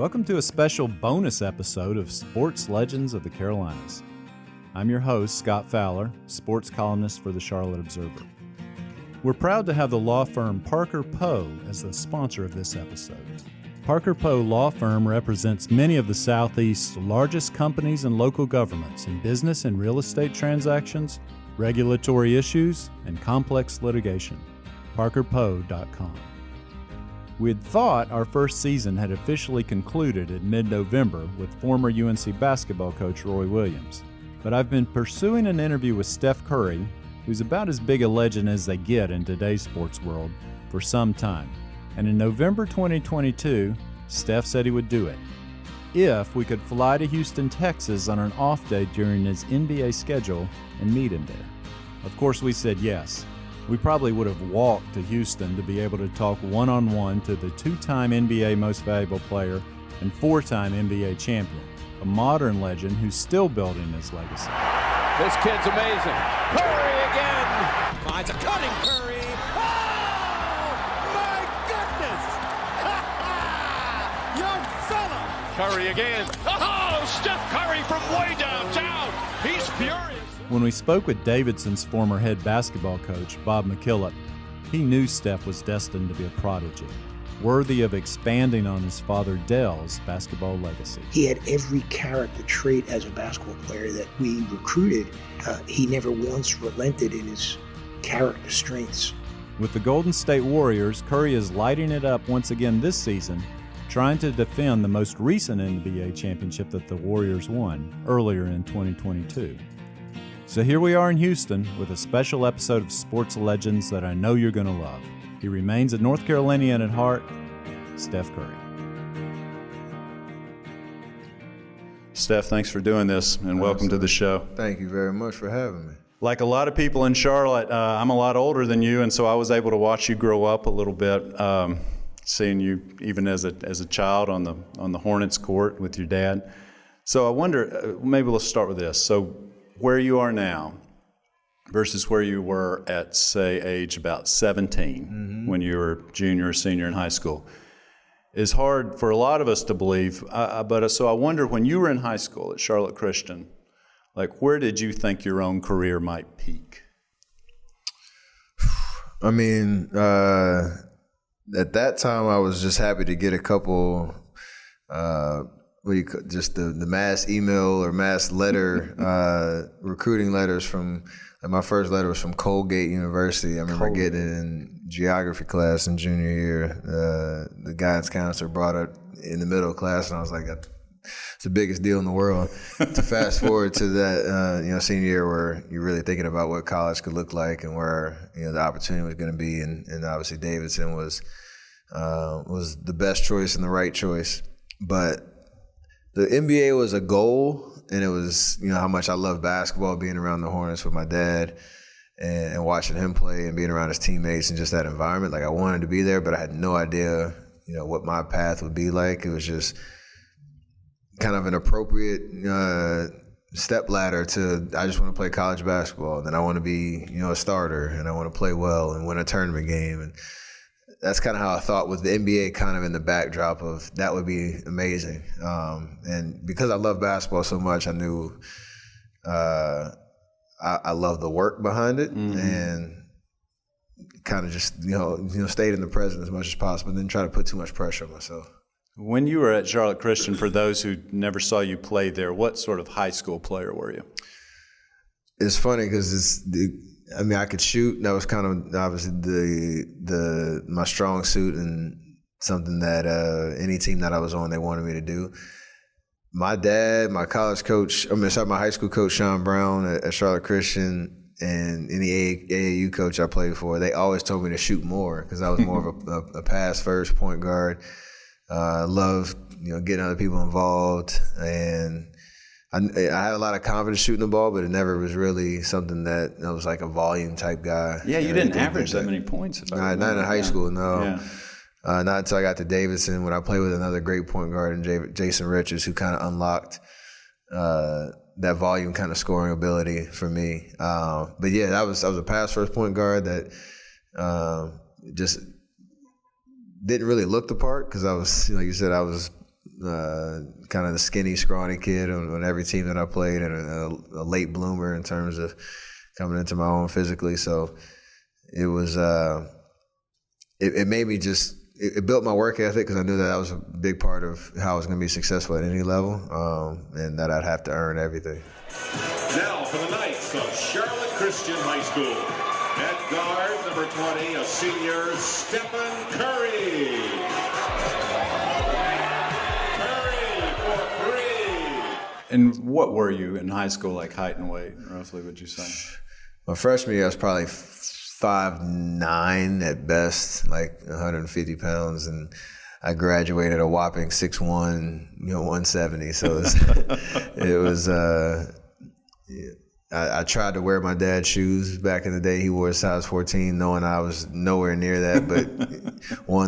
Welcome to a special bonus episode of Sports Legends of the Carolinas. I'm your host, Scott Fowler, sports columnist for the Charlotte Observer. We're proud to have the law firm Parker Poe as the sponsor of this episode. Parker Poe Law Firm represents many of the Southeast's largest companies and local governments in business and real estate transactions, regulatory issues, and complex litigation. ParkerPoe.com. We'd thought our first season had officially concluded in mid-November with former UNC basketball coach Roy Williams, but I've been pursuing an interview with Steph Curry, who's about as big a legend as they get in today's sports world, for some time. And in November 2022, Steph said he would do it if we could fly to Houston, Texas on an off day during his NBA schedule and meet him there. Of course, we said yes. We probably would have walked to Houston to be able to talk one-on-one to the two-time NBA Most Valuable Player and four-time NBA champion, a modern legend who's still building his legacy. This kid's amazing. Curry again. Finds a cutting Curry. Young fella! Curry again. Oh, Steph Curry from way downtown. He's furious. When we spoke with Davidson's former head basketball coach, Bob McKillop, he knew Steph was destined to be a prodigy, worthy of expanding on his father Dell's basketball legacy. He had every character trait as a basketball player that we recruited. He never once relented in his character strengths. With the Golden State Warriors, Curry is lighting it up once again this season, trying to defend the most recent NBA championship that the Warriors won earlier in 2022. So here we are in Houston with a special episode of Sports Legends that I know you're going to love. He remains a North Carolinian at heart, Steph Curry. Steph, thanks for doing this, and welcome to the show. Thank you very much for having me. Like a lot of people in Charlotte, I'm a lot older than you, and so I was able to watch you grow up a little bit, seeing you even as a child on the Hornets court with your dad. So I wonder, maybe let's start with this. So where you are now versus where you were at, say, age about 17, when you were junior or senior in high school, is hard for a lot of us to believe. So I wonder, when you were in high school at Charlotte Christian, like, where did you think your own career might peak? I mean, at that time, I was just happy to get a couple, just the mass email or mass letter, recruiting letters from, and my first letter was from Colgate University. I remember getting it in geography class in junior year. The guidance counselor brought it in the middle of class, and I was like, it's the biggest deal in the world. To fast forward to that, senior year, where you're really thinking about what college could look like and where the opportunity was going to be, and obviously Davidson was the best choice and the right choice. But the NBA was a goal, and it was how much I love basketball, being around the Hornets with my dad and watching him play and being around his teammates and just that environment. Like, I wanted to be there, but I had no idea what my path would be like. It was just kind of an appropriate step ladder to, I just want to play college basketball, and then I want to be a starter, and I want to play well and win a tournament game. And that's kind of how I thought, with the NBA kind of in the backdrop of that would be amazing. And because I love basketball so much, I knew I love the work behind it, and kind of just stayed in the present as much as possible, and didn't try to put too much pressure on myself. When you were at Charlotte Christian, for those who never saw you play there, what sort of high school player were you? It's funny because I could shoot. That was kind of obviously my strong suit, and something that any team that I was on, they wanted me to do. My dad, my college coach, my high school coach, Sean Brown at Charlotte Christian, and any AAU coach I played for, they always told me to shoot more, because I was more of a pass-first point guard. Loved getting other people involved, and I had a lot of confidence shooting the ball, but it never was really something that I was like a volume type guy. Yeah, you didn't average that many points. Not in high school, no. Yeah. Not until I got to Davidson, when I played with another great point guard, Jason Richards, who kind of unlocked that volume kind of scoring ability for me. But yeah, I was a pass first point guard that just didn't really look the part, because I was, like you said, I was kind of the skinny, scrawny kid on every team that I played, and a late bloomer in terms of coming into my own physically. So it was it made me just it built my work ethic, because I knew that was a big part of how I was going to be successful at any level, and that I'd have to earn everything. Now for the Knights of Charlotte Christian High School. At guard, number 20, a senior, Stephen Curry. And what were you in high school, like height and weight, roughly, would you say? My freshman year, I was probably 5'9" at best, like 150 pounds, and I graduated a whopping 6'1", 170. So it was I tried to wear my dad's shoes back in the day. He wore a size 14, knowing I was nowhere near that. But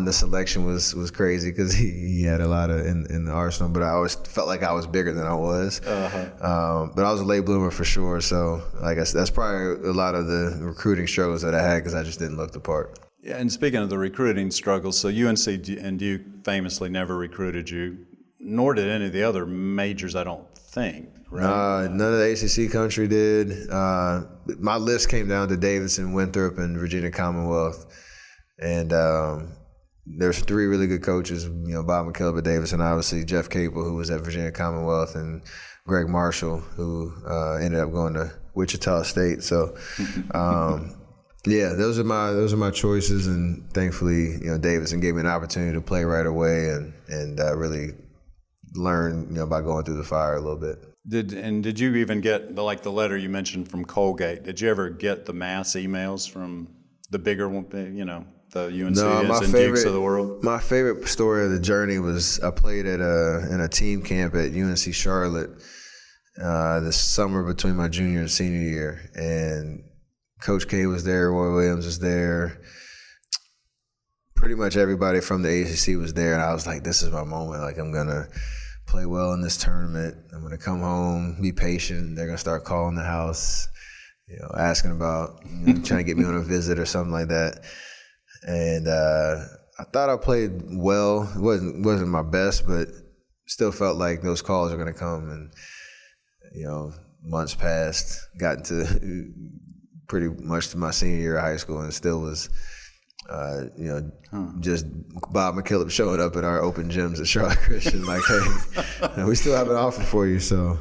the selection was crazy, because he had a lot of in the arsenal. But I always felt like I was bigger than I was. But I was a late bloomer for sure. So I guess that's probably a lot of the recruiting struggles that I had, because I just didn't look the part. Yeah, and speaking of the recruiting struggles, so UNC and Duke famously never recruited you, nor did any of the other majors, I don't think. Right? None of the ACC country did. My list came down to Davidson, Winthrop, and Virginia Commonwealth. And there's 3 really good coaches, Bob McKillop at Davidson, obviously, Jeff Capel, who was at Virginia Commonwealth, and Greg Marshall, who ended up going to Wichita State. So, yeah, those are my choices. And thankfully, Davidson gave me an opportunity to play right away and really learn, by going through the fire a little bit. Did you even get the letter you mentioned from Colgate? Did you ever get the mass emails from the bigger one, the UNCs and Dukes of the world? My favorite story of the journey was I played in a team camp at UNC Charlotte this summer between my junior and senior year, and Coach K was there, Roy Williams was there. Pretty much everybody from the ACC was there, and I was like, this is my moment. Like, I'm going to play well in this tournament. I'm going to come home, be patient. They're going to start calling the house, asking about, trying to get me on a visit or something like that. And I thought I played well. It wasn't my best, but still felt like those calls are going to come. And, months passed, got into pretty much to my senior year of high school, and still was just Bob McKillop showing up at our open gyms at Charlotte Christian, like, hey, we still have an offer for you. So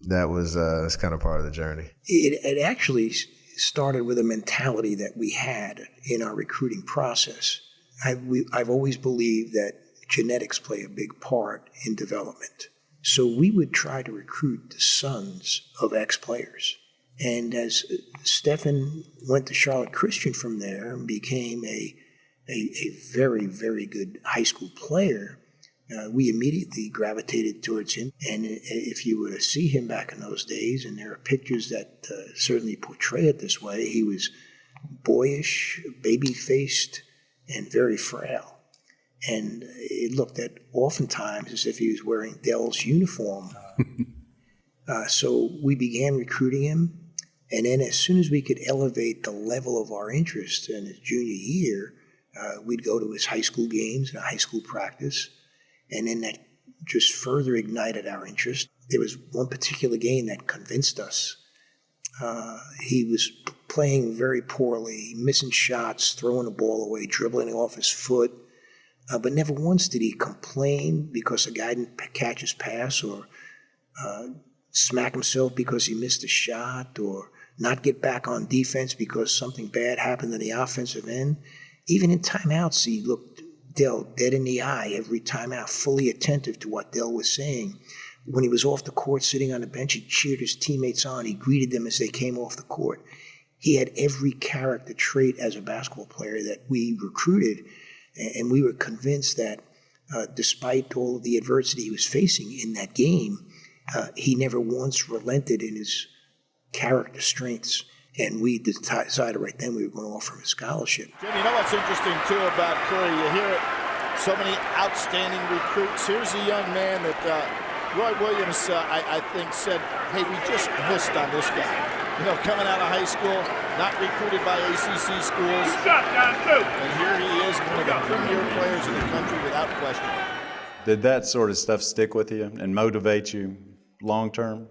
that was that's kind of part of the journey. It actually started with a mentality that we had in our recruiting process. I've always believed that genetics play a big part in development. So we would try to recruit the sons of ex-players. And as Stephen went to Charlotte Christian from there and became a very, very good high school player, we immediately gravitated towards him. And if you were to see him back in those days, and there are pictures that certainly portray it this way, he was boyish, baby-faced, and very frail. And it looked at oftentimes as if he was wearing Dell's uniform. So we began recruiting him. And then as soon as we could elevate the level of our interest in his junior year, we'd go to his high school games and high school practice. And then that just further ignited our interest. There was one particular game that convinced us. He was playing very poorly, missing shots, throwing the ball away, dribbling off his foot. But never once did he complain because a guy didn't catch his pass, or smack himself because he missed a shot, or not get back on defense because something bad happened in the offensive end. Even in timeouts, he looked Dell dead in the eye every timeout, fully attentive to what Dell was saying. When he was off the court, sitting on the bench, he cheered his teammates on. He greeted them as they came off the court. He had every character trait as a basketball player that we recruited, and we were convinced that despite all of the adversity he was facing in that game, he never once relented in his character strengths. And we decided right then we were going to offer him a scholarship. Jim, you know what's interesting, too, about Curry? You hear it, so many outstanding recruits. Here's a young man that Roy Williams, I think, said, hey, we just missed on this guy. Coming out of high school, not recruited by ACC schools. And here he is, one of the premier players in the country without question. Did that sort of stuff stick with you and motivate you long term?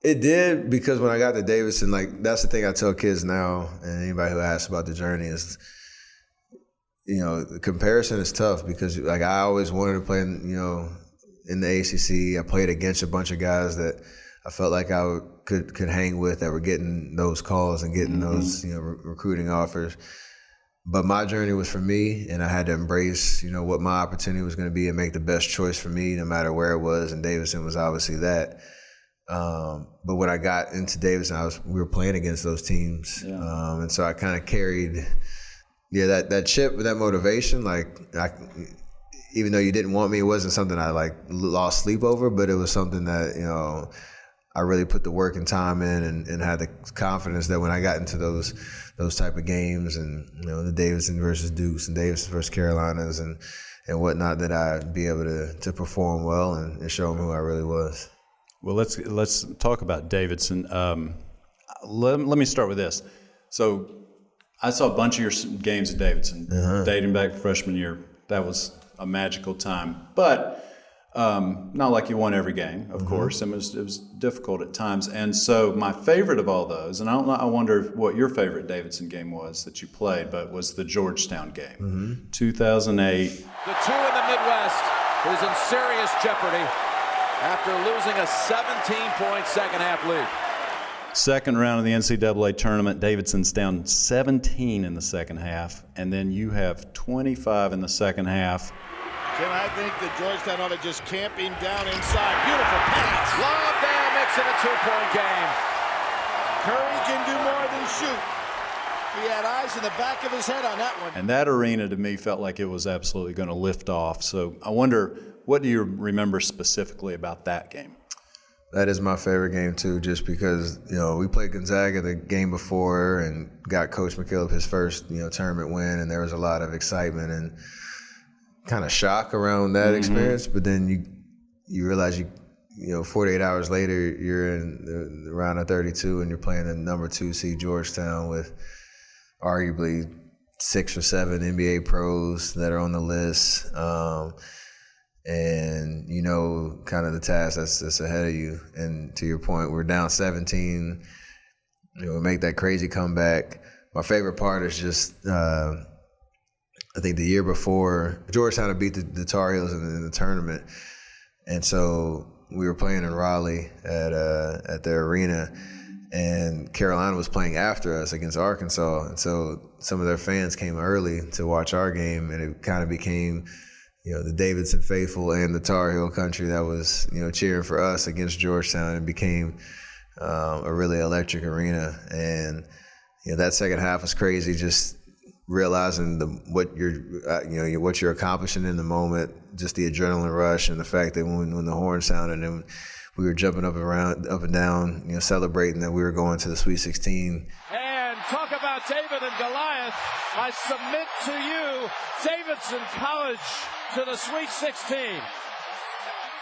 It did, because when I got to Davidson, like, that's the thing I tell kids now, and anybody who asks about the journey is, the comparison is tough, because like I always wanted to play in the ACC. I played against a bunch of guys that I felt like I could hang with, that were getting those calls and getting those recruiting offers. But my journey was for me, and I had to embrace what my opportunity was going to be and make the best choice for me, no matter where it was. And Davidson was obviously that. But when I got into Davidson, we were playing against those teams, and so I kind of carried, that chip, that motivation. Like, even though you didn't want me, it wasn't something I like lost sleep over, but it was something that I really put the work and time in, and had the confidence that when I got into those type of games, and the Davidson versus Dukes and Davidson versus Carolinas and whatnot, that I'd be able to perform well and show them who I really was. Well, let's talk about Davidson. Let me start with this. So I saw a bunch of your games at Davidson, dating back to freshman year. That was a magical time, but not like you won every game, of course. It was difficult at times. And so my favorite of all those, and I wonder what your favorite Davidson game was that you played, but was the Georgetown game, 2008. The two in the Midwest is in serious jeopardy after losing a 17-point second-half lead. Second round of the NCAA tournament, Davidson's down 17 in the second half, and then you have 25 in the second half. Ken, I think that Georgetown ought to just camp him down inside. Beautiful pass. Lovedale makes it a 2-point game. Curry can do more than shoot. He had eyes in the back of his head on that one. And that arena, to me, felt like it was absolutely going to lift off. So I wonder, what do you remember specifically about that game? That is my favorite game, too, just because, we played Gonzaga the game before and got Coach McKillop his first, tournament win, and there was a lot of excitement and kind of shock around that experience. But then you realize 48 hours later, you're in the round of 32 and you're playing the number 2 seed Georgetown with arguably 6 or 7 NBA pros that are on the list. And kind of the task that's ahead of you. And to your point, we're down 17. We make that crazy comeback. My favorite part is just, I think the year before, Georgetown had beat the Tar Heels in the tournament, and so we were playing in Raleigh at their arena, and Carolina was playing after us against Arkansas, and so some of their fans came early to watch our game, and it kind of became the Davidson faithful and the Tar Heel country that was, cheering for us against Georgetown, and became a really electric arena. And, that second half was crazy, just realizing what you're accomplishing in the moment, just the adrenaline rush, and the fact that when the horn sounded and we were jumping up and down, celebrating that we were going to the Sweet 16. And talk about David and Goliath. I submit to you, Davidson College to the Sweet 16.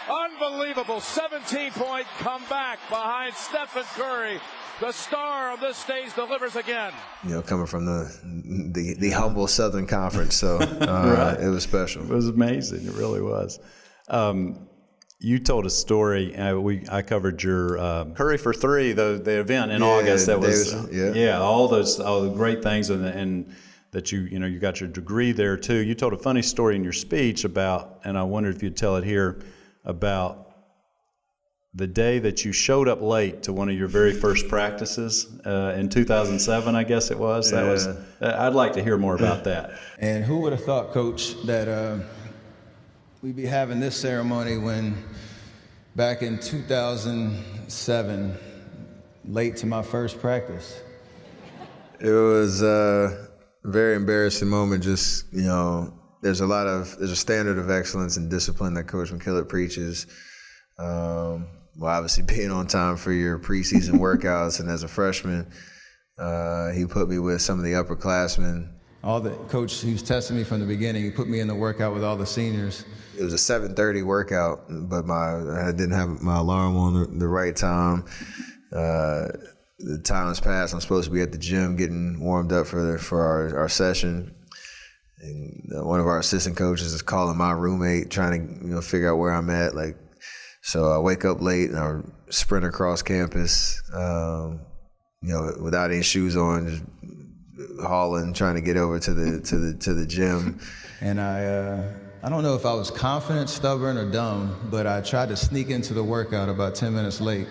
Unbelievable 17-point comeback behind Steph Curry. The star of this stage delivers again. Coming from the humble Southern Conference, so right. It was special. It was amazing. It really was. You told a story. I covered your Curry for Three, the event in August. That was all the great things, and that you got your degree there too. You told a funny story in your speech about, and I wondered if you'd tell it here, about the day that you showed up late to one of your very first practices in 2007, I guess it was. That was. I'd like to hear more about that. And who would have thought, Coach, that we'd be having this ceremony when back in 2007, late to my first practice? It was a very embarrassing moment. Just, there's a standard of excellence and discipline that Coach McKillop preaches. Well, obviously being on time for your preseason workouts, and as a freshman, he put me with some of the upperclassmen. Coach, he was testing me from the beginning. He put me in the workout with all the seniors. It was a 7:30 workout, but I didn't have my alarm on the right time. The time has passed. I'm supposed to be at the gym getting warmed up for our session. And one of our assistant coaches is calling my roommate, trying to figure out where I'm at. Like, so I wake up late and I sprint across campus, without any shoes on, just hauling, trying to get over to the gym. And I don't know if I was confident, stubborn, or dumb, but I tried to sneak into the workout about 10 minutes late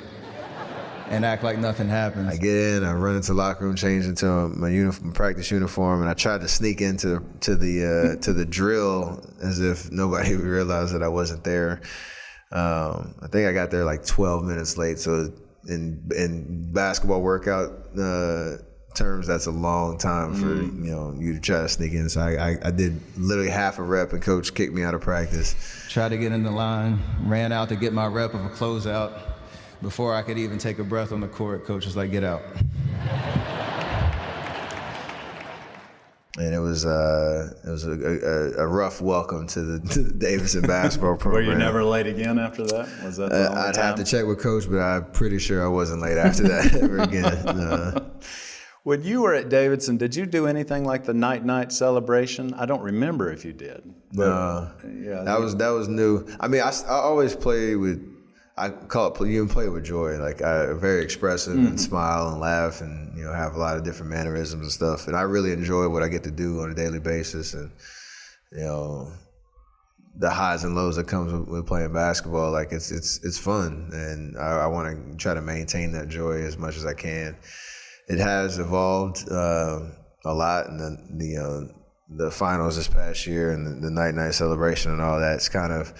and act like nothing happened. I get in, I run into the locker room, change into my practice uniform, and I tried to sneak into the drill as if nobody would realize that I wasn't there. I think I got there like 12 minutes late. So in basketball workout terms, that's a long time for you to try to sneak in. So I did literally half a rep, and coach kicked me out of practice. Tried to get in the line, ran out to get my rep of a closeout. Before I could even take a breath on the court, coach was like, "Get out." And it was a rough welcome to the Davidson basketball program. Were you never late again after that? Was that the only I'd time? have to check with coach, but I'm pretty sure I wasn't late after that ever again. When you were at Davidson, did you do anything like the night celebration? I don't remember if you did. But, that was new. I mean, I always play with. I call it you can play with joy. Like I'm very expressive and smile and laugh and have a lot of different mannerisms and stuff. And I really enjoy what I get to do on a daily basis. And the highs and lows that comes with playing basketball. Like it's fun, and I want to try to maintain that joy as much as I can. It has evolved a lot, and the finals this past year and the night celebration and all that. It's kind of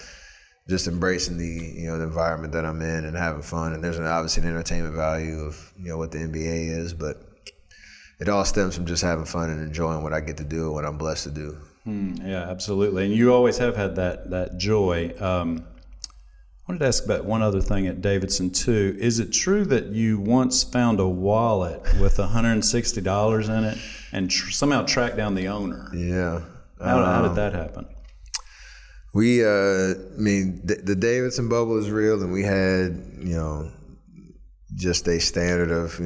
just embracing the environment that I'm in and having fun. And there's obviously an entertainment value of what the NBA is, but it all stems from just having fun and enjoying what I get to do and what I'm blessed to do. Yeah, absolutely. And you always have had that joy. I wanted to ask about one other thing at Davidson too. Is it true that you once found a wallet with $160 in it and somehow tracked down the owner? Yeah. How did that happen? We, the Davidson bubble is real, and we had, just a standard of,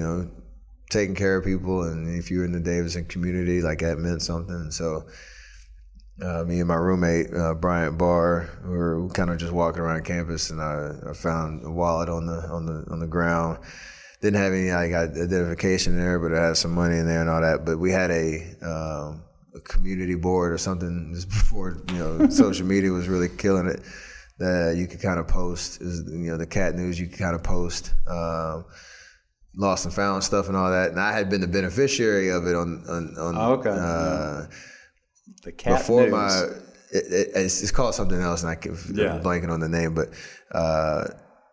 taking care of people, and if you were in the Davidson community, like that meant something. And so, me and my roommate Bryant Barr were kind of just walking around campus, and I found a wallet on the ground. Didn't have any identification there, but it had some money in there and all that. But we had a community board or something just before social media was really killing it, that you could kind of post the cat news. You could kind of post lost and found stuff and all that, and I had been the beneficiary of it on the cat before news. It's called something else, and I'm blanking on the name, but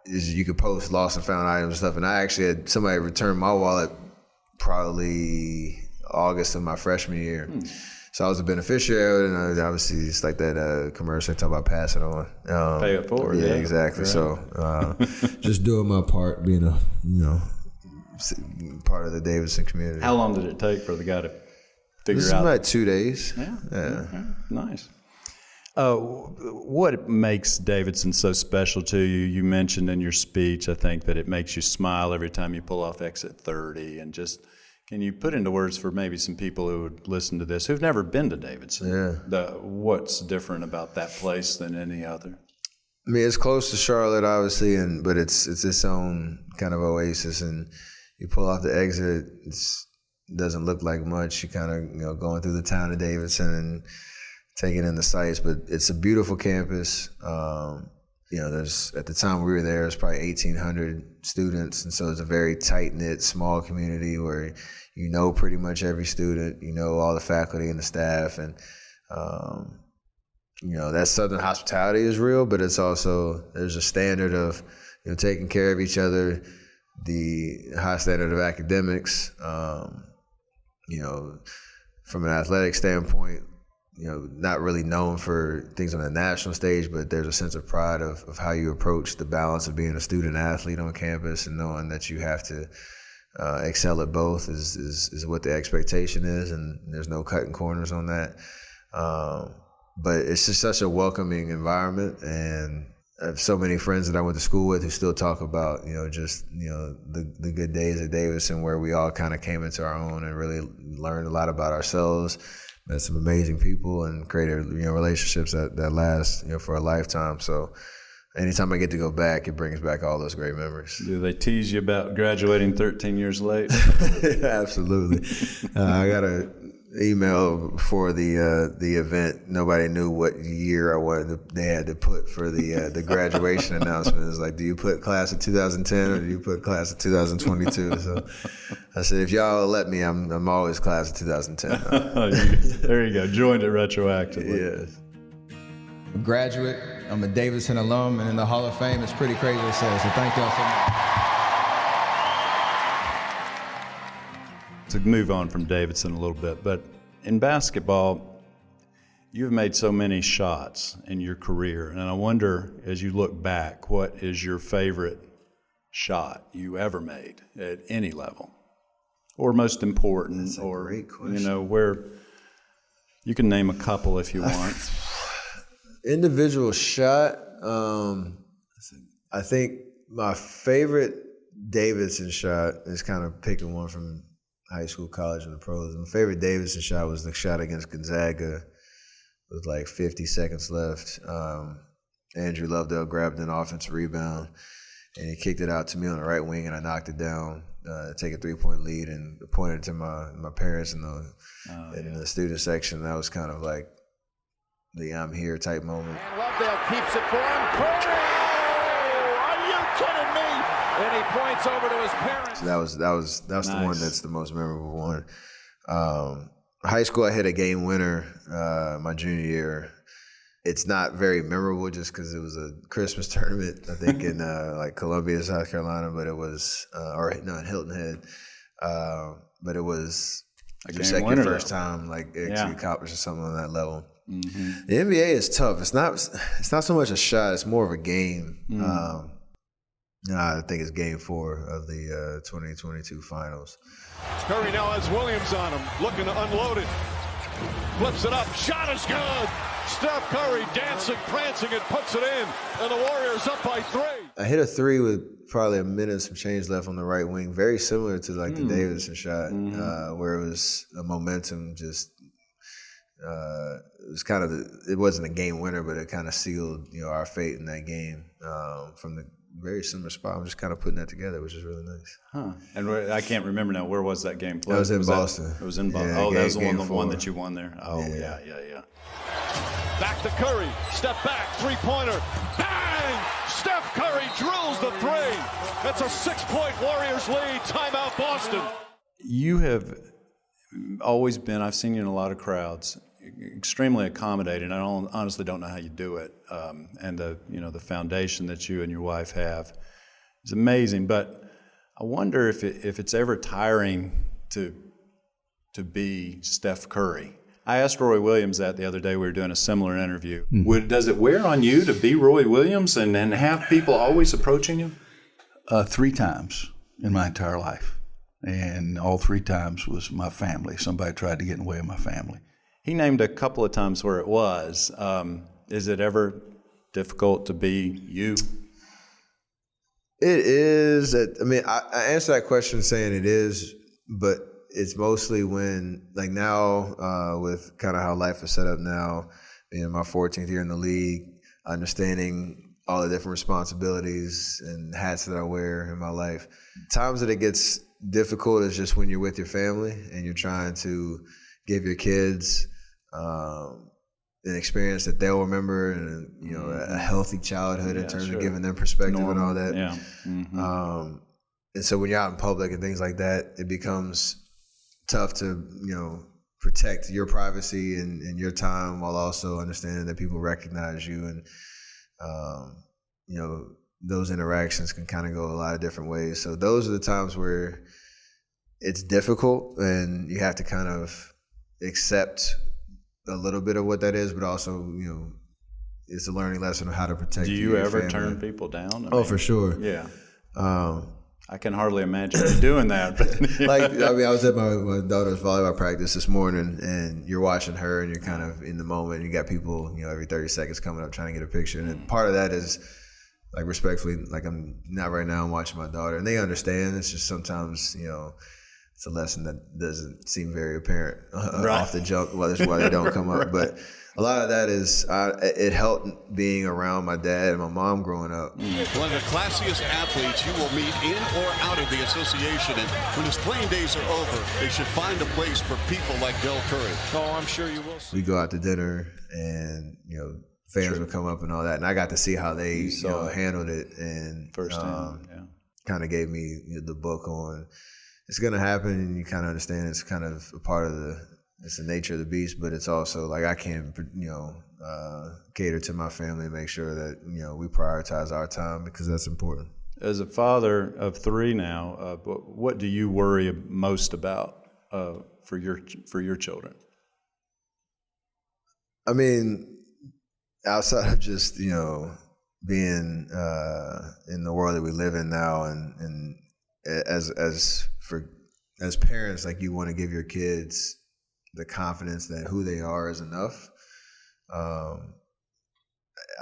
you could post lost and found items and stuff. And I actually had somebody return my wallet probably August of my freshman year. So I was a beneficiary, and obviously it's like that commercial talk about pass it on. Pay it forward. Yeah, exactly. Right. So just doing my part, being a part of the Davidson community. How long did it take for the guy to figure this out? This is like 2 days. Yeah. Okay. Nice. What makes Davidson so special to you? You mentioned in your speech, I think, that it makes you smile every time you pull off exit 30, and just can you put into words for maybe some people who would listen to this who've never been to Davidson? Yeah. What's different about that place than any other? I mean, it's close to Charlotte, obviously, but it's its own kind of oasis. And you pull off the exit, it doesn't look like much. You kind of going through the town of Davidson and taking in the sights, but it's a beautiful campus. There's at the time we were there, there's probably 1,800 students, and so it's a very tight-knit, small community where pretty much every student, all the faculty and the staff, and that Southern hospitality is real, but it's also there's a standard of taking care of each other, the high standard of academics, from an athletic standpoint. Not really known for things on the national stage, but there's a sense of pride of how you approach the balance of being a student athlete on campus, and knowing that you have to excel at both is what the expectation is, and there's no cutting corners on that. But it's just such a welcoming environment, and I have so many friends that I went to school with who still talk about, the good days at Davidson, where we all kind of came into our own and really learned a lot about ourselves, met some amazing people and created, relationships that last, for a lifetime. So anytime I get to go back, it brings back all those great memories. Do they tease you about graduating 13 years late? Absolutely. I got an email before the event. Nobody knew what year they had to put for the graduation announcement. It was like, do you put class of 2010 or do you put class of 2022? So I said, if y'all let me, I'm always class of 2010. There you go. Joined it retroactively. Yes. I'm a graduate. I'm a Davidson alum, and in the Hall of Fame, it's pretty crazy to say, so thank y'all so much. To move on from Davidson a little bit, but in basketball, you've made so many shots in your career, and I wonder, as you look back, what is your favorite shot you ever made at any level? Or most important? That's a great question. Where you can name a couple if you want. Individual shot, I think my favorite Davidson shot is kind of picking one from high school, college, and the pros. My favorite Davidson shot was the shot against Gonzaga with like 50 seconds left. Andrew Lovedale grabbed an offensive rebound, and he kicked it out to me on the right wing, and I knocked it down, take a 3-point lead, and pointed to my parents in the student section. That was kind of like the I'm here type moment. And Lovedale keeps it for him. Curry! Are you kidding me? And he points over to his parents. So that's nice. The one that's the most memorable one. High school, I hit a game winner my junior year. It's not very memorable just because it was a Christmas tournament, I think in like Columbia, South Carolina, but it was in Hilton Head. But it was just like your first time like actually accomplishing something on that level. Mm-hmm. The NBA is tough. It's not so much a shot. It's more of a game. I think it's Game 4 of the 2022 Finals. Curry now has Williams on him, looking to unload it. Flips it up. Shot is good. Steph Curry dancing, prancing, and puts it in. And the Warriors up by 3. I hit a 3 with probably a minute and some change left on the right wing. Very similar to like the Davidson shot, where it was a momentum just. It was kind of it wasn't a game winner, but it kind of sealed our fate in that game from the very similar spot. I'm just kind of putting that together, which is really nice. Huh. And I can't remember now, where was that game played? That was in Boston. It was in Boston. Yeah, that was the one that you won there. Oh, yeah. Back to Curry. Step back. 3-pointer. Bang! Steph Curry drills the 3. That's a 6-point Warriors lead. Timeout Boston. You have always been, I've seen you in a lot of crowds, extremely accommodating. I honestly don't know how you do it. And the foundation that you and your wife have is amazing. But I wonder if it's ever tiring to be Steph Curry. I asked Roy Williams that the other day. We were doing a similar interview. Does it wear on you to be Roy Williams and have people always approaching you? 3 times in my entire life. And all 3 times was my family. Somebody tried to get in the way of my family. He named a couple of times where it was. Is it ever difficult to be you? It is. I answer that question saying it is, but it's mostly when, like now, with kind of how life is set up now, in my 14th year in the league, understanding all the different responsibilities and hats that I wear in my life. Times that it gets difficult is just when you're with your family and you're trying to give your kids an experience that they'll remember, and a healthy childhood in terms of giving them perspective and all that. Yeah. Mm-hmm. And so when you're out in public and things like that, it becomes tough to protect your privacy and your time while also understanding that people recognize you, and those interactions can kind of go a lot of different ways. So those are the times where it's difficult, and you have to kind of accept a little bit of what that is, but also, it's a learning lesson of how to protect. Do you ever turn people down? For sure. Yeah. I can hardly imagine you doing that. I was at my daughter's volleyball practice this morning, and you're watching her, and you're kind of in the moment. You got people, every 30 seconds coming up trying to get a picture, and part of that is, like, respectfully, like, I'm not right now. I'm watching my daughter, and they understand. It's just sometimes, it's a lesson that doesn't seem very apparent off the jump. Well, that's why they don't come up. But a lot of that is it helped being around my dad and my mom growing up. One of the classiest athletes you will meet in or out of the association. And when his playing days are over, they should find a place for people like Del Curry. Oh, I'm sure you will. We go out to dinner and, fans would come up and all that. And I got to see how they handled it. And firsthand, kind of gave me the book on it's going to happen, and you kind of understand it's kind of a part of it's the nature of the beast, but it's also like I can, cater to my family and make sure that, we prioritize our time because that's important. As a father of 3 now, what do you worry most about for your children? I mean, outside of just, being in the world that we live in now, and as parents, like you want to give your kids the confidence that who they are is enough. I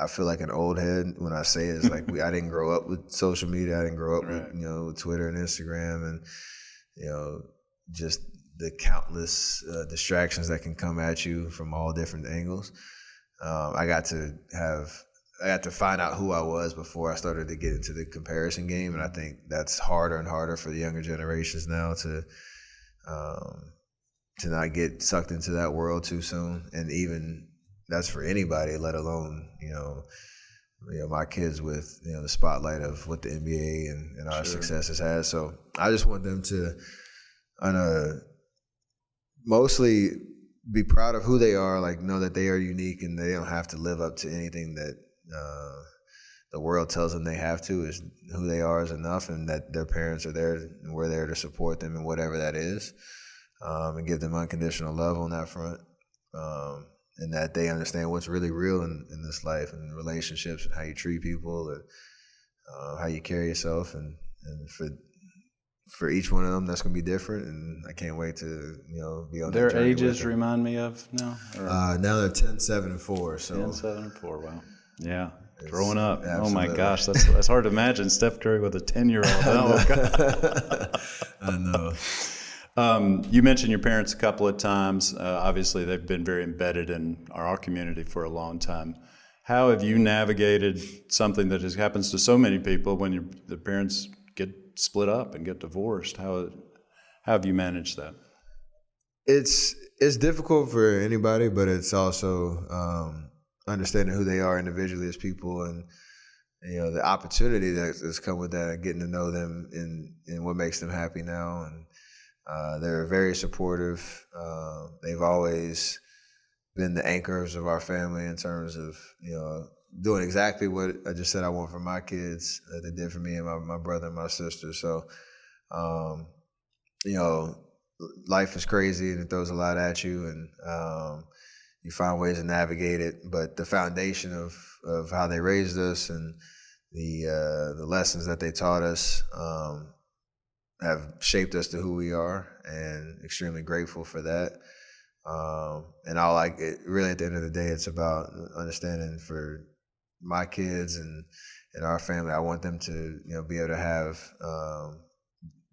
feel like an old head when I say it. It's like I didn't grow up with social media. I didn't grow up with with Twitter and Instagram, and just the countless distractions that can come at you from all different angles. I got to find out who I was before I started to get into the comparison game, and I think that's harder and harder for the younger generations now to not get sucked into that world too soon. And even that's for anybody, let alone my kids with the spotlight of what the NBA and our successes has. So I just want them to mostly be proud of who they are, like know that they are unique and they don't have to live up to anything that the world tells them they have to. Is who they are is enough, and that their parents are there and we're there to support them in whatever that is, and give them unconditional love on that front, and that they understand what's really real in this life and relationships and how you treat people and how you carry yourself, and for each one of them that's going to be different, and I can't wait to be on their that journey ages. with them. Remind me of now. Now they're 10, 7, and 4. So 10, 7, and 4. Wow. Yeah. Growing up. Absolutely. Oh my gosh, that's hard to imagine. Steph Curry with a 10-year-old. Oh, God. I know. You mentioned your parents a couple of times. Obviously, they've been very embedded in our community for a long time. How have you navigated something that happens to so many people when the parents get split up and get divorced? How have you managed that? It's difficult for anybody, but it's also understanding who they are individually as people, and the opportunity that's come with that, and getting to know them in what makes them happy now. And they're very supportive. They've always been the anchors of our family in terms of doing exactly what I just said I want for my kids that they did for me and my brother and my sister. So life is crazy and it throws a lot at you, and you find ways to navigate it. But the foundation of how they raised us and the lessons that they taught us have shaped us to who we are, and extremely grateful for that. And really at the end of the day, it's about understanding for my kids and our family. I want them to be able to have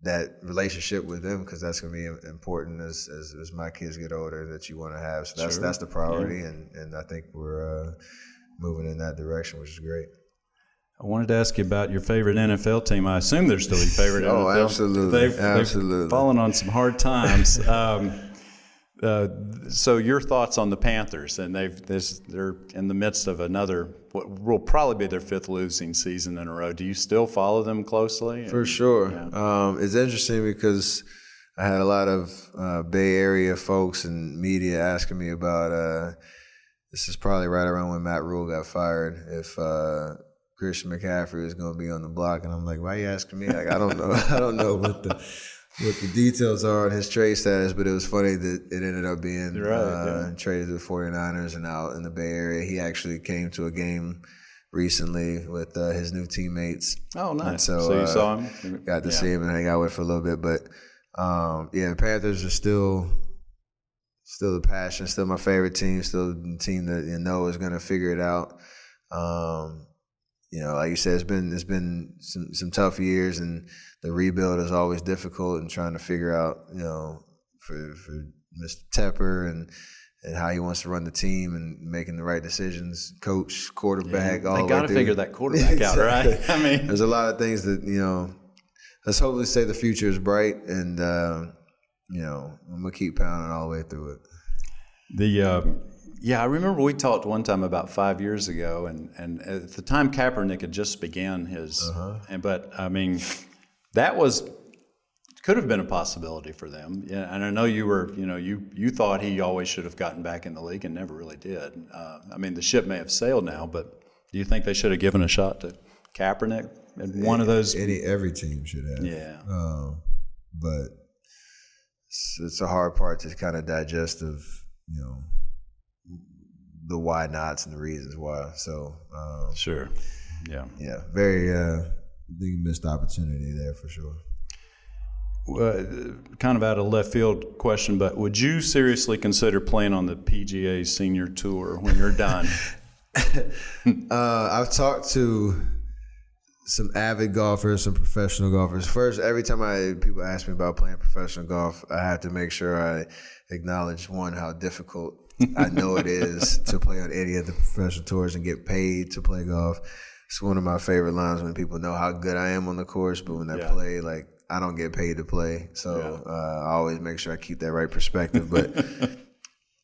that relationship with them, because that's going to be important as my kids get older, that you want to have. So that's the priority, and I think we're moving in that direction, which is great. I wanted to ask you about your favorite NFL team. I assume they're still your favorite NFL. Oh, absolutely. They've fallen on some hard times. So your thoughts on the Panthers, and they're in the midst of what will probably be their 5th losing season in a row. Do you still follow them closely? For sure. Yeah. It's interesting because I had a lot of Bay Area folks and media asking me about, this is probably right around when Matt Rule got fired, if Christian McCaffrey was going to be on the block. And I'm like, why are you asking me? Like, I don't know. I don't know what the details are on his trade status, but it was funny that it ended up being traded to the 49ers and out in the Bay Area. He actually came to a game recently with his new teammates. Oh, nice. And so you saw him? Got to see him and hang out with for a little bit. But, the Panthers are still the passion, still my favorite team, still the team that is going to figure it out. like you said, it's been some tough years, and the rebuild is always difficult, and trying to figure out, for Mr. Tepper and how he wants to run the team and making the right decisions, coach, quarterback, all the way through. They got to figure that quarterback out, right? I mean, there's a lot of things that, let's hopefully say the future is bright, and, I'm going to keep pounding all the way through it. I remember we talked one time about 5 years ago, and at the time Kaepernick had just began his, but I mean, that could have been a possibility for them. Yeah, and I know you were, you thought he always should have gotten back in the league and never really did. I mean, the ship may have sailed now, but do you think they should have given a shot to Kaepernick and one of those? Every team should have. Yeah. But it's a hard part to kind of digest of, the why nots and the reasons why. So sure. Yeah. Yeah. Very big missed opportunity there for sure. Kind of out of left field question, but would you seriously consider playing on the PGA Senior Tour when you're done? I've talked to some avid golfers, some professional golfers. First, every time people ask me about playing professional golf, I have to make sure I acknowledge, one, how difficult I know it is to play on any of the professional tours and get paid to play golf. It's one of my favorite lines when people know how good I am on the course, but when I play, like, I don't get paid to play. So I always make sure I keep that right perspective. But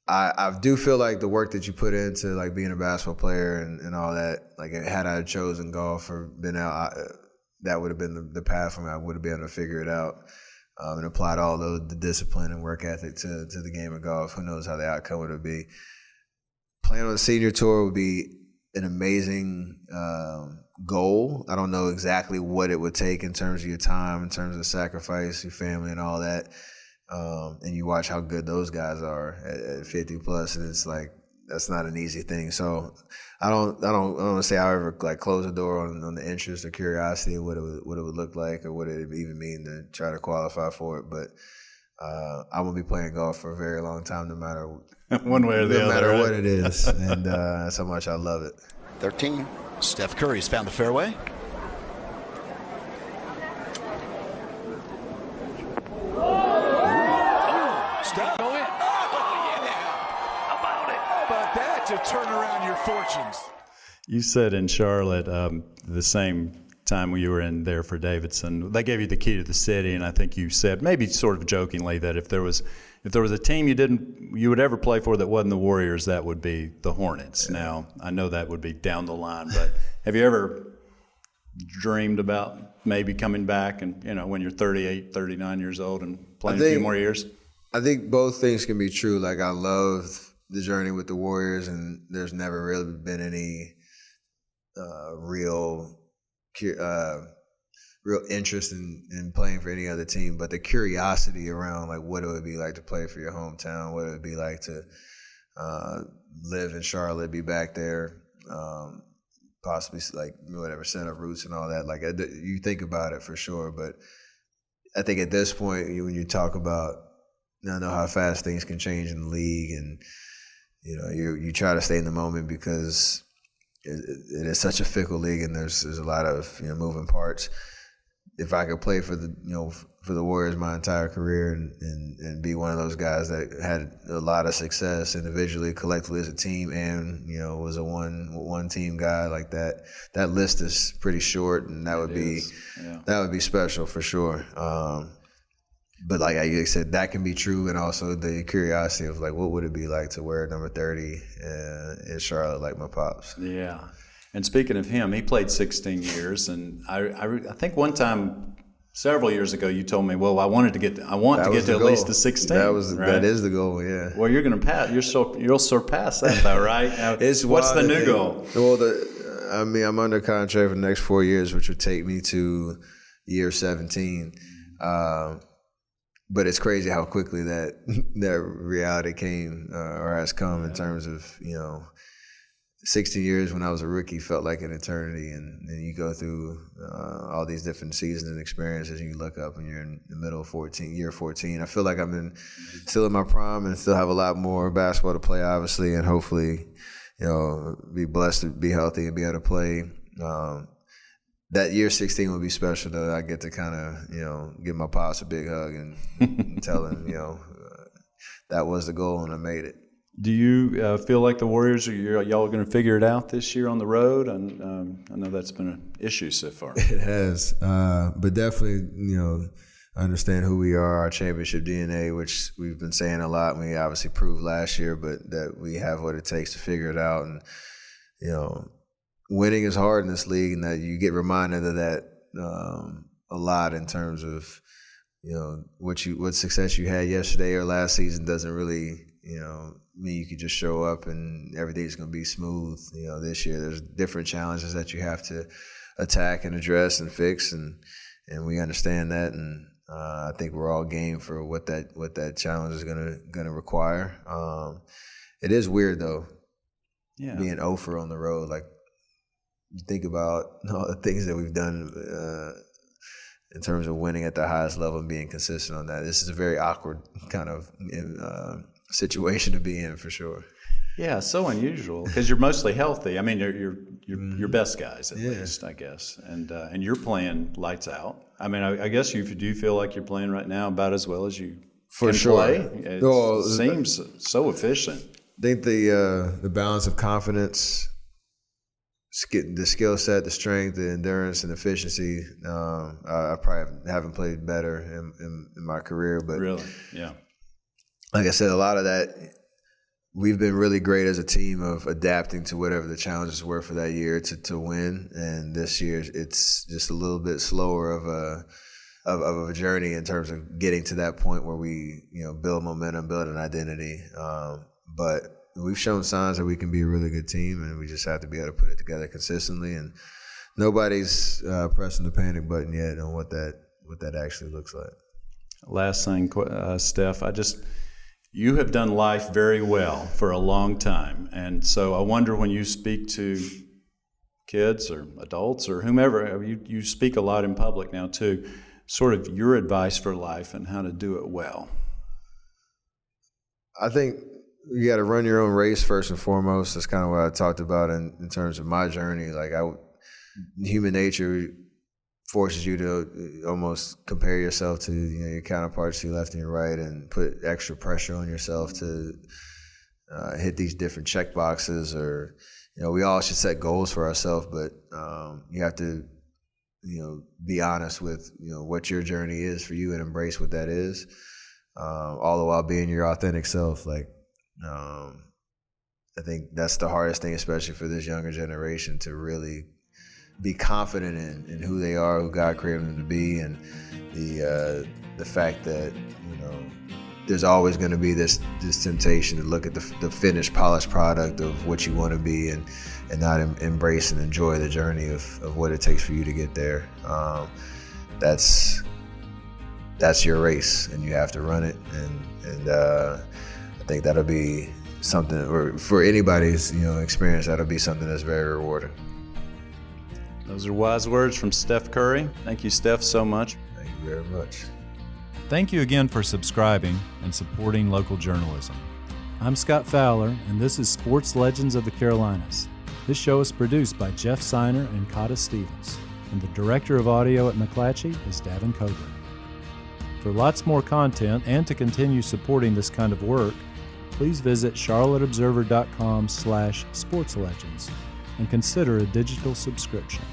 I do feel like the work that you put into, like, being a basketball player and all that, like, had I chosen golf or been out, that would have been the path for me. I would have been able to figure it out and applied all the discipline and work ethic to the game of golf. Who knows how the outcome would be. Playing on the senior tour would be an amazing goal. I don't know exactly what it would take in terms of your time, in terms of sacrifice, your family, and all that. And you watch how good those guys are at 50 plus, and it's like that's not an easy thing. So I don't want to say I'll ever like close the door on the interest or curiosity of what it would look like or what it would even mean to try to qualify for it. But I'm gonna be playing golf for a very long time, no matter one way or the other, no matter right? what it is, and that's how much I love it. 13. Steph Curry's found the fairway. Steph. Go in. Oh, yeah. How about it? How about that to turn around your fortunes? You said in Charlotte the same time when you were in there for Davidson, they gave you the key to the city, and I think you said, maybe sort of jokingly, that if there was a team you would ever play for that wasn't the Warriors, that would be the Hornets. Yeah. Now, I know that would be down the line, but have you ever dreamed about maybe coming back and, when you're 38, 39 years old and playing a few more years? I think both things can be true. Like, I love the journey with the Warriors, and there's never really been any real interest in playing for any other team, but the curiosity around, like, what it would be like to play for your hometown, what it would be like to live in Charlotte, be back there, possibly, like, whatever, set up roots and all that. Like, you think about it for sure, but I think at this point, when you talk about, I know how fast things can change in the league, and you try to stay in the moment because it is such a fickle league, and there's a lot of moving parts. If I could play for the Warriors my entire career and be one of those guys that had a lot of success individually, collectively as a team, and was a one team guy like that, that list is pretty short, and that would be special for sure. But like I said, that can be true, and also the curiosity of, like, what would it be like to wear number 30 in Charlotte like my pops? Yeah. And speaking of him, he played 16 years, and I think one time several years ago you told me, well, I want to get to at least the 16. That is the goal, yeah. Well, you're going to pass. You'll surpass that, though, right? What's the new goal? Well, I'm under contract for the next 4 years, which would take me to year 17. But it's crazy how quickly that reality came or has come in terms of 16 years when I was a rookie felt like an eternity, and then you go through all these different seasons and experiences, and you look up and you're in the middle of year 14. I feel like I'm still in my prime and still have a lot more basketball to play, obviously, and hopefully, be blessed to be healthy and be able to play that year 16 would be special, though. I get to kind of, give my pops a big hug and tell him, that was the goal and I made it. Do you feel like the Warriors, y'all going to figure it out this year on the road? And I know that's been an issue so far. It has, but definitely, understand who we are, our championship DNA, which we've been saying a lot. We obviously proved last year, but that we have what it takes to figure it out. And, winning is hard in this league, and that you get reminded of that a lot in terms of, what success you had yesterday or last season doesn't really, mean you could just show up and everything's going to be smooth. This year there's different challenges that you have to attack and address and fix, and we understand that, and I think we're all game for what that challenge is gonna require. It is weird though, being 0-for on the road. Like, you think about all the things that we've done in terms of winning at the highest level and being consistent on that. This is a very awkward kind of situation to be in, for sure. Yeah, so unusual because you're mostly healthy. I mean, you're your best guys at least, I guess, and you're playing lights out. I mean, I guess do you feel like you're playing right now about as well as you can play? It seems so efficient. I think the balance of confidence, the skill set, the strength, the endurance, and efficiency. I probably haven't played better in my career, but really, yeah. Like I said, a lot of that, we've been really great as a team of adapting to whatever the challenges were for that year to win. And this year, it's just a little bit slower of a journey in terms of getting to that point where we, build momentum, build an identity. But we've shown signs that we can be a really good team, and we just have to be able to put it together consistently. And nobody's pressing the panic button yet on what that actually looks like. Last thing, Steph, you have done life very well for a long time. And so I wonder, when you speak to kids or adults or whomever, you speak a lot in public now too, sort of your advice for life and how to do it well. I think you got to run your own race first and foremost. That's kind of what I talked about in terms of my journey. Like, human nature forces you to almost compare yourself to your counterparts to your left and your right, and put extra pressure on yourself to hit these different check boxes. Or we all should set goals for ourselves, but you have to be honest with what your journey is for you and embrace what that is, all the while being your authentic self. Like, I think that's the hardest thing, especially for this younger generation, to really be confident in who they are, who God created them to be, and the fact that there's always going to be this temptation to look at the finished, polished product of what you want to be, and not embrace and enjoy the journey of what it takes for you to get there. That's your race, and you have to run it. And I think that'll be something, or for anybody's experience, that'll be something that's very rewarding. Those are wise words from Steph Curry. Thank you, Steph, so much. Thank you very much. Thank you again for subscribing and supporting local journalism. I'm Scott Fowler, and this is Sports Legends of the Carolinas. This show is produced by Jeff Seiner and Cotta Stevens, and the director of audio at McClatchy is Davin Coburn. For lots more content and to continue supporting this kind of work, please visit charlotteobserver.com/sportslegends and consider a digital subscription.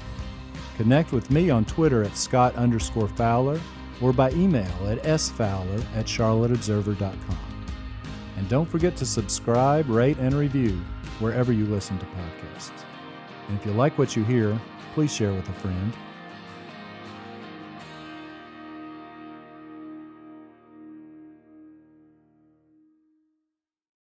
Connect with me on Twitter at Scott_Fowler or by email at sfowler@charlotteobserver.com. And don't forget to subscribe, rate, and review wherever you listen to podcasts. And if you like what you hear, please share with a friend.